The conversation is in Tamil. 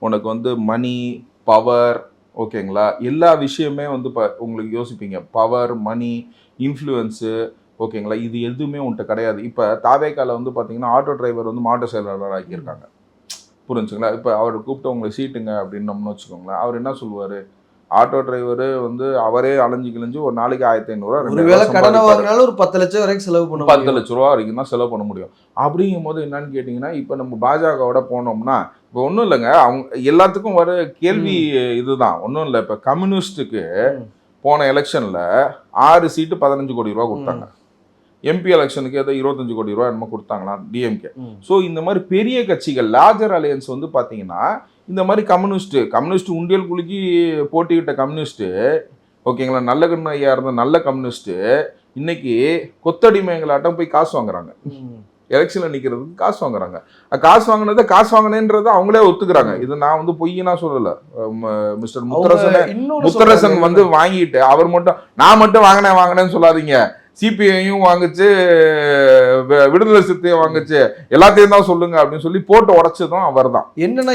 உனக்கு வந்து மணி, பவர், ஓகேங்களா, எல்லா விஷயமே வந்து உங்களுக்கு யோசிப்பீங்க. பவர், மணி, இன்ஃப்ளூயன்ஸு, ஓகேங்களா, இது எதுவுமே உன்கிட்ட கிடையாது. இப்போ தாவேக்கால வந்து பார்த்தீங்கன்னா ஆட்டோ டிரைவர் வந்து மாவட்ட செயலாளர் ஆக்கியிருக்காங்க. புரிஞ்சுங்களா? இப்போ அவர் கூப்பிட்டு உங்களை சீட்டுங்க அப்படின்னோம்னு வச்சுக்கோங்களேன், அவர் என்ன சொல்லுவார்? ஆட்டோ டிரைவரு வந்து அவரே அலைஞ்சு கிழிஞ்சு ஒரு நாளைக்கு 1500 ஒருவேளை கடனை வாங்கினாலும் ஒரு 10 லட்சம் வரைக்கும் செலவு பண்ண 10 லட்ச ரூபா வரைக்கும் தான் செலவு பண்ண முடியும். அப்படிங்கும் போது என்னன்னு கேட்டிங்கன்னா, இப்போ நம்ம பாஜகவோட போனோம்னா, இப்போ ஒன்றும் இல்லைங்க, அவங்க எல்லாத்துக்கும் வர கேள்வி இதுதான். ஒன்றும் இல்லை, இப்போ கம்யூனிஸ்ட்டுக்கு போன எலெக்ஷனில் 6 சீட்டு 15 கோடி ரூபா கொடுத்தாங்க. எம்பி எலெக்ஷனுக்கு ஏதோ 25 கோடி ரூபா என்னமோ கொடுத்தாங்களா டிஎம்கே. ஸோ இந்த மாதிரி பெரிய கட்சிகள் லார்ஜர் அலையன்ஸ் வந்து பார்த்தீங்கன்னா இந்த மாதிரி கம்யூனிஸ்ட் உண்டியல் குலுக்கி போட்டியிட்ட கம்யூனிஸ்ட்டு, ஓகேங்களா, நல்ல கண்ணு ஐயா இருந்த நல்ல கம்யூனிஸ்ட்டு இன்னைக்கு கொத்தடிமைங்களாட்டம் போய் காசு வாங்குறாங்க. எலெக்ஷன்ல நிக்கிறதுக்கு காசு வாங்குறாங்க. காசு வாங்கினேன்றதை அவங்களே ஒத்துக்கிறாங்க. இது நான் வந்து பொய்னா சொல்லல. மிஸ்டர் முத்தரசன் வந்து வாங்கிட்டு அவர் மட்டும் நான் மட்டும் வாங்கினேன்னு சொல்லாதீங்க. சிபிஐயும் வாங்குச்சு, விடுதலை சிறுத்தையும் வாங்குச்சு, எல்லாத்தையும் தான் சொல்லுங்க அப்படின்னு சொல்லி போட்டு உடைச்சதும் அவர் தான். என்னன்னா